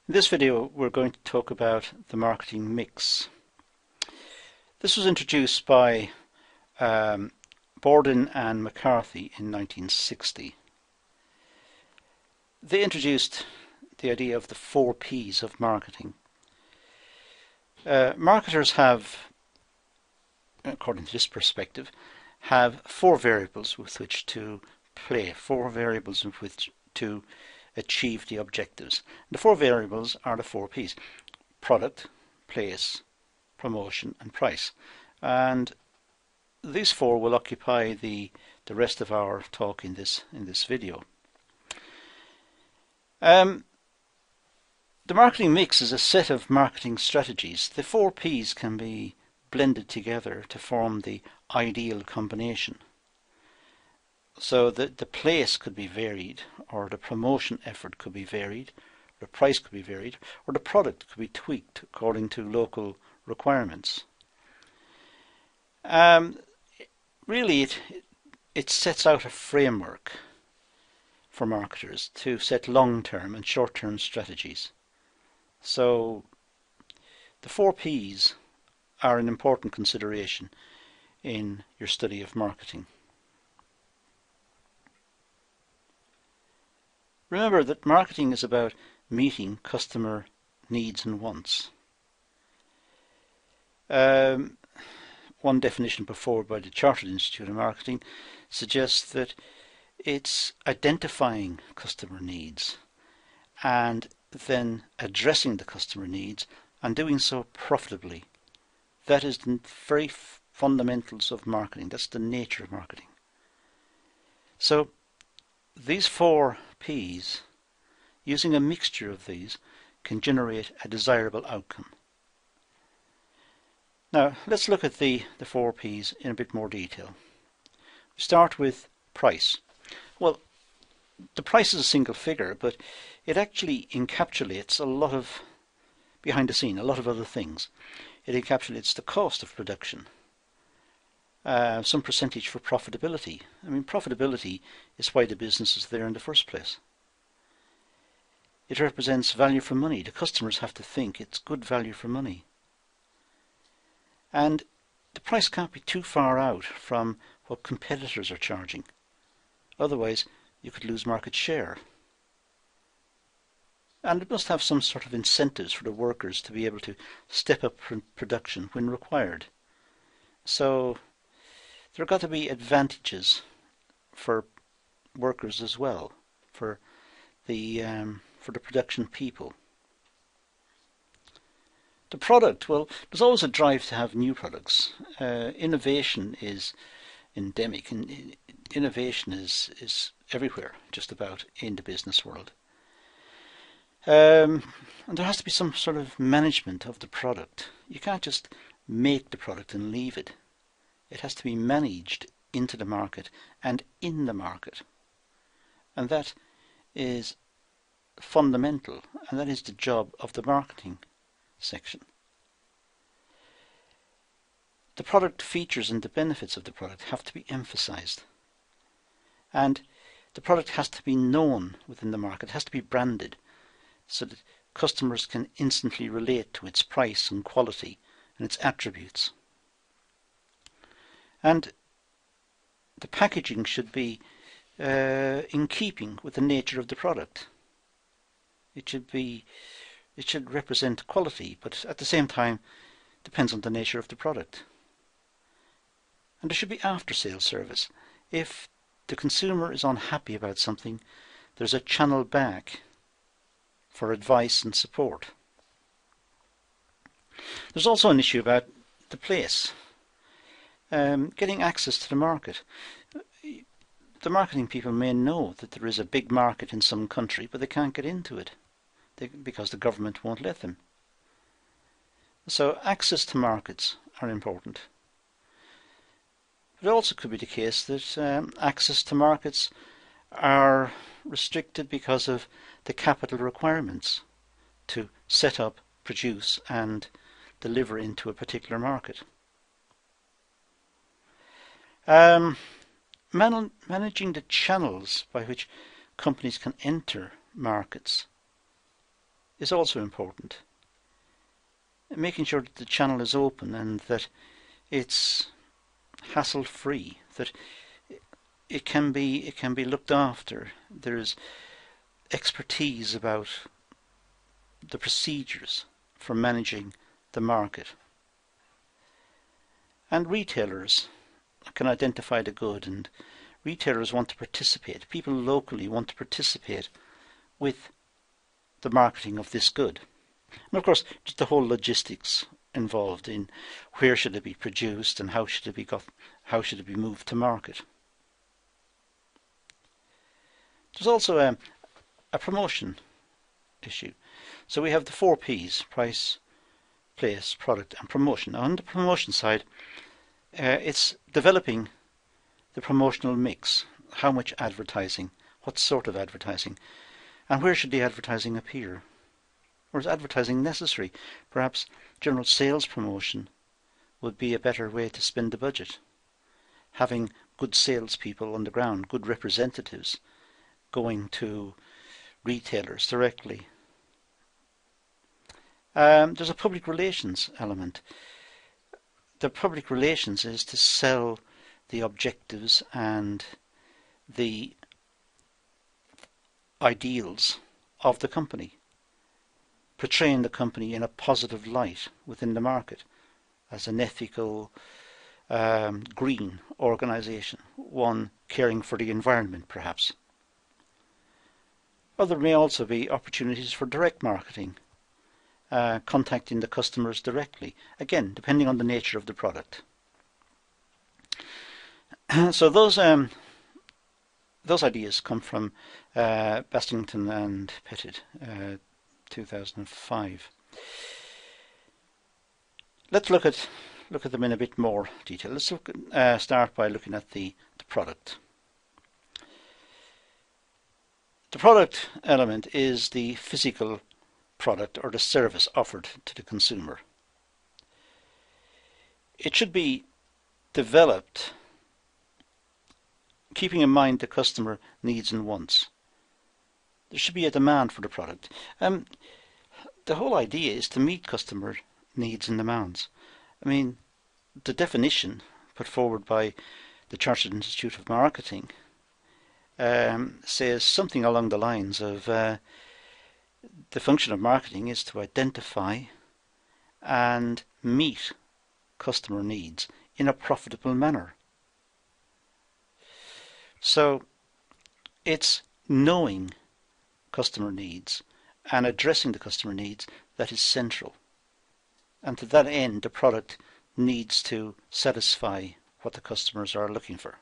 In this video we're going to talk about the marketing mix. This was introduced by Borden and McCarthy in 1960. They introduced the idea of the 4 P's of marketing. Marketers have, according to this perspective, have 4 variables with which to play, 4 variables with which to achieve the objectives. The 4 variables are the 4 P's: product, place, promotion and price. And these 4 will occupy the rest of our talk in this video. The marketing mix is a set of marketing strategies. The 4 P's can be blended together to form the ideal combination. So the place could be varied, or the promotion effort could be varied, the price could be varied, or the product could be tweaked according to local requirements. Really, it sets out a framework for marketers to set long-term and short-term strategies. So the 4 P's are an important consideration in your study of marketing. Remember that marketing is about meeting customer needs and wants. One definition put forward by the Chartered Institute of Marketing suggests that it's identifying customer needs and then addressing the customer needs and doing so profitably. That is the very fundamentals of marketing. That's the nature of marketing. So these 4 P's, using a mixture of these, can generate a desirable outcome. Now let's look at the 4 P's in a bit more detail. We start with price. Well, the price is a single figure, but it actually encapsulates a lot of behind the scene, a lot of other things. It encapsulates the cost of production, some percentage for profitability. I mean, profitability is why the business is there in the first place. It represents value for money. The customers have to think it's good value for money. And the price can't be too far out from what competitors are charging. Otherwise, you could lose market share. And it must have some sort of incentives for the workers to be able to step up production when required. So there have got to be advantages for workers as well, for the production people. The product, well, there's always a drive to have new products. Innovation is endemic, and innovation is everywhere, just about, in the business world. And there has to be some sort of management of the product. You can't just make the product and leave it. It has to be managed into the market and in the market. And that is fundamental, and that is the job of the marketing section. The product features and the benefits of the product have to be emphasized. And the product has to be known within the market, it has to be branded, so that customers can instantly relate to its price and quality and its attributes. And the packaging should be in keeping with the nature of the product. It should represent quality, but at the same time depends on the nature of the product. And there should be after-sales service. If the consumer is unhappy about something, there's a channel back for advice and support. There's also an issue about the place, getting access to the market. The marketing people may know that there is a big market in some country, but they can't get into it because the government won't let them. So access to markets are important. But it also could be the case that access to markets are restricted because of the capital requirements to set up, produce and deliver into a particular market. Managing the channels by which companies can enter markets is also important. Making sure that the channel is open and that it's hassle-free, that it can be looked after. There's expertise about the procedures for managing the market. And retailers can identify the good, and retailers want to participate. People locally want to participate with the marketing of this good. And of course, just the whole logistics involved in where should it be produced and how should it be moved to market. There's also a promotion issue. So we have the 4 Ps: price, place, product and promotion. Now on the promotion side, it's developing the promotional mix. How much advertising, what sort of advertising, and where should the advertising appear? Or is advertising necessary? Perhaps general sales promotion would be a better way to spend the budget. Having good salespeople on the ground, good representatives going to retailers directly. There's a public relations element. The public relations is to sell the objectives and the ideals of the company, portraying the company in a positive light within the market as an ethical, green organisation, one caring for the environment perhaps. There may also be opportunities for direct marketing, contacting the customers directly, again depending on the nature of the product. So those ideas come from Bastington and Pettit, 2005. Let's look at them in a bit more detail. Let's start by looking at the product. The product element is the physical product or the service offered to the consumer. It should be developed keeping in mind the customer needs and wants. There should be a demand for the product. The whole idea is to meet customer needs and demands. I mean, the definition put forward by the Chartered Institute of Marketing says something along the lines of the function of marketing is to identify and meet customer needs in a profitable manner. So it's knowing customer needs and addressing the customer needs that is central. And to that end, the product needs to satisfy what the customers are looking for.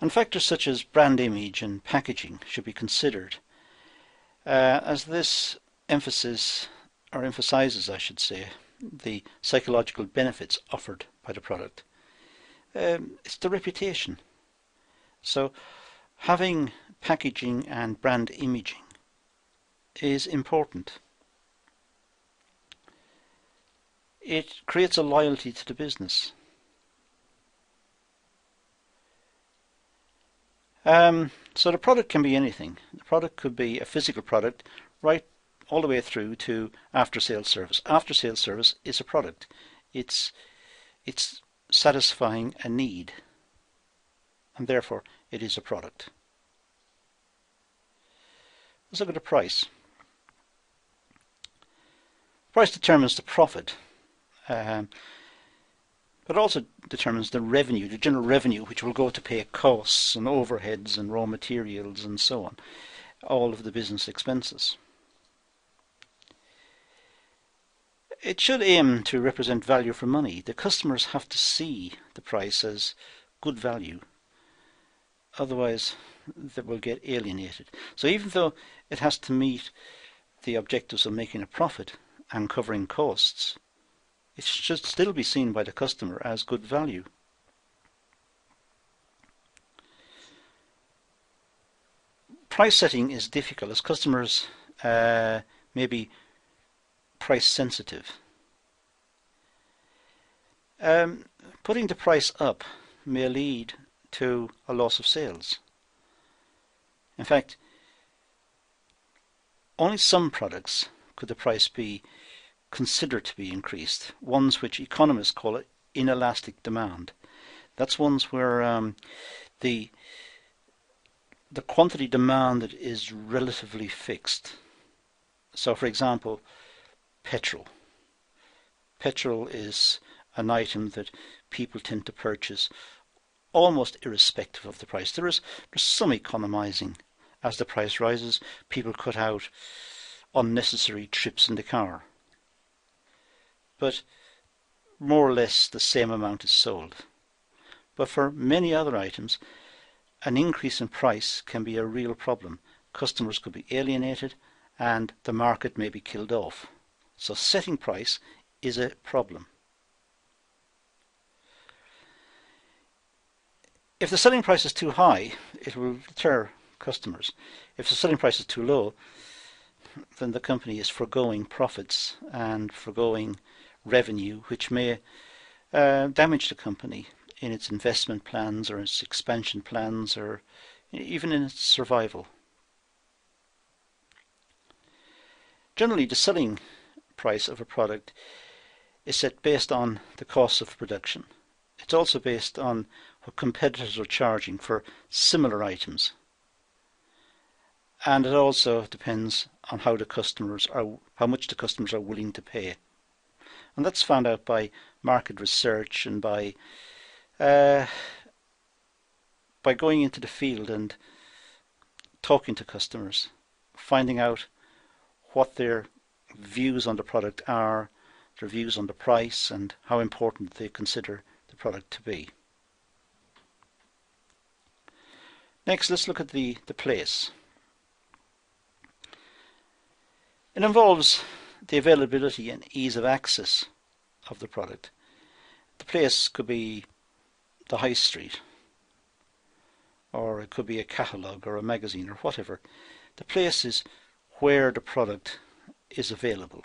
And factors such as brand image and packaging should be considered, as this emphasizes, I should say, the psychological benefits offered by the product. It's the reputation. So having packaging and brand imaging is important. It creates a loyalty to the business. So the product can be anything. The product could be a physical product right all the way through to after-sales service. After-sales service is a product. It's satisfying a need, and therefore it is a product. Let's look at the price. Price determines the profit, but also determines the revenue, the general revenue which will go to pay costs and overheads and raw materials and so on, all of the business expenses. It should aim to represent value for money. The customers have to see the price as good value, otherwise they will get alienated. So even though it has to meet the objectives of making a profit and covering costs, it should still be seen by the customer as good value. Price setting is difficult as customers may be price sensitive. Putting the price up may lead to a loss of sales. In fact, only some products could the price be considered to be increased, ones which economists call it inelastic demand. That's ones where the quantity demanded is relatively fixed. So for example, petrol. Petrol is an item that people tend to purchase almost irrespective of the price. There's some economizing. As the price rises, people cut out unnecessary trips in the car. But more or less the same amount is sold. But for many other items, an increase in price can be a real problem. Customers could be alienated and the market may be killed off. So setting price is a problem. If the selling price is too high, it will deter customers. If the selling price is too low, then the company is foregoing profits and foregoing revenue, which may damage the company in its investment plans or its expansion plans or even in its survival. Generally, the selling price of a product is set based on the cost of production. It's also based on what competitors are charging for similar items. And it also depends on how much the customers are willing to pay. And that's found out by market research and by going into the field and talking to customers, finding out what their views on the product are, their views on the price, and how important they consider the product to be. Next, let's look at the place. It involves the availability and ease of access of the product. The place could be the high street, or it could be a catalogue or a magazine or whatever. The place is where the product is available.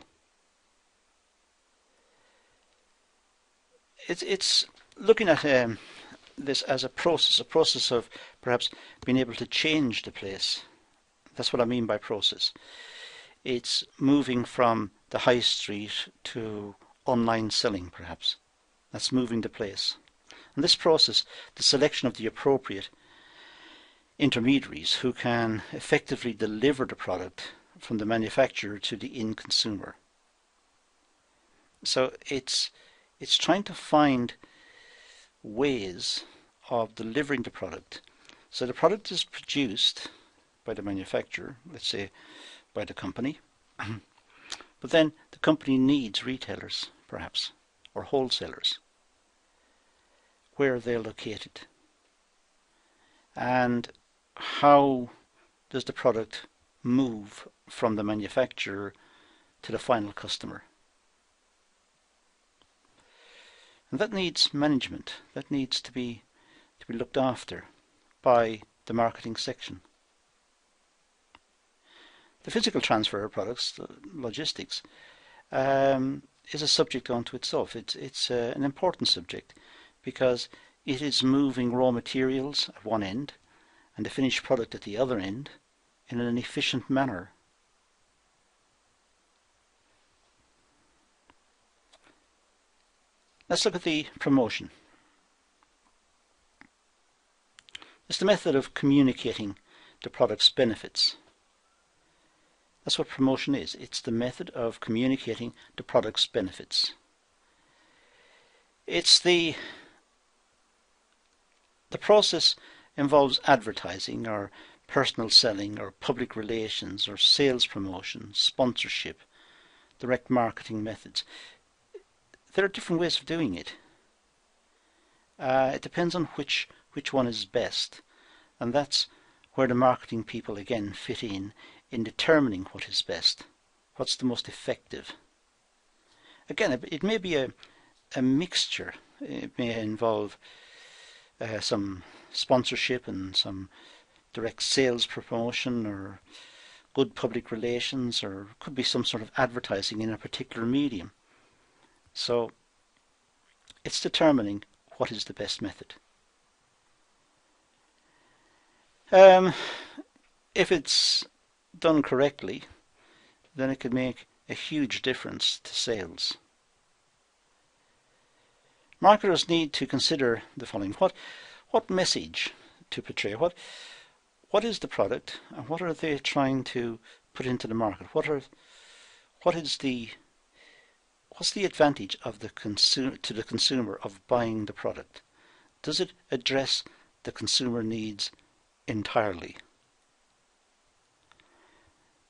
It's looking at this as a process of perhaps being able to change the place. That's what I mean by process. It's moving from the high street to online selling, perhaps. That's moving the place. In this process, the selection of the appropriate intermediaries who can effectively deliver the product from the manufacturer to the end consumer. So it's trying to find ways of delivering the product. So the product is produced by the manufacturer, let's say by the company, but then the company needs retailers, perhaps, or wholesalers. Where are they located? And how does the product move from the manufacturer to the final customer? And that needs management. That needs to be looked after by the marketing section. The physical transfer of products, the logistics, is a subject unto itself. It's an important subject because it is moving raw materials at one end and the finished product at the other end in an efficient manner. Let's look at the promotion. It's the method of communicating the product's benefits. That's what promotion is. It's the method of communicating the product's benefits. The process involves advertising or personal selling or public relations or sales promotion, sponsorship, direct marketing methods. There are different ways of doing it. It depends on which one is best, and that's where the marketing people again fit in determining what is best, what's the most effective. Again, it may be a mixture. It may involve some sponsorship and some direct sales promotion or good public relations, or could be some sort of advertising in a particular medium. So it's determining what is the best method. If it's done correctly, then it could make a huge difference to sales. Marketers need to consider the following. What message to portray? What is the product, and what are they trying to put into the market? What's the advantage of to the consumer of buying the product? Does it address the consumer needs entirely?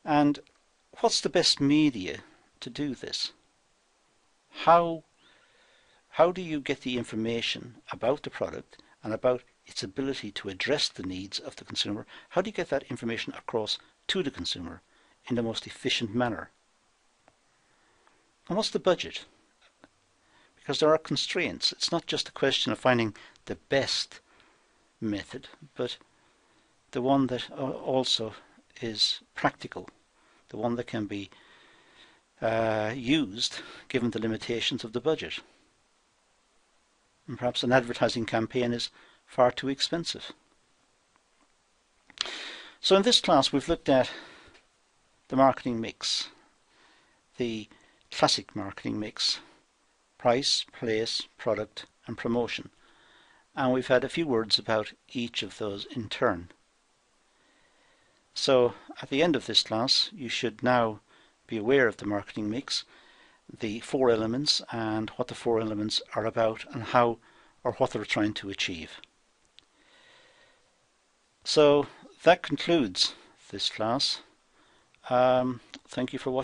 And what's the best media to do this? How do you get the information about the product and about its ability to address the needs of the consumer? How do you get that information across to the consumer in the most efficient manner? And what's the budget? Because there are constraints. It's not just a question of finding the best method, but the one that also is practical, the one that can be used given the limitations of the budget. And perhaps an advertising campaign is far too expensive. So in this class we've looked at the marketing mix, the classic marketing mix: price, place, product and promotion. And we've had a few words about each of those in turn. So at the end of this class you should now be aware of the marketing mix, the four elements, and what the four elements are about and how or what they're trying to achieve. So that concludes this class. Thank you for watching.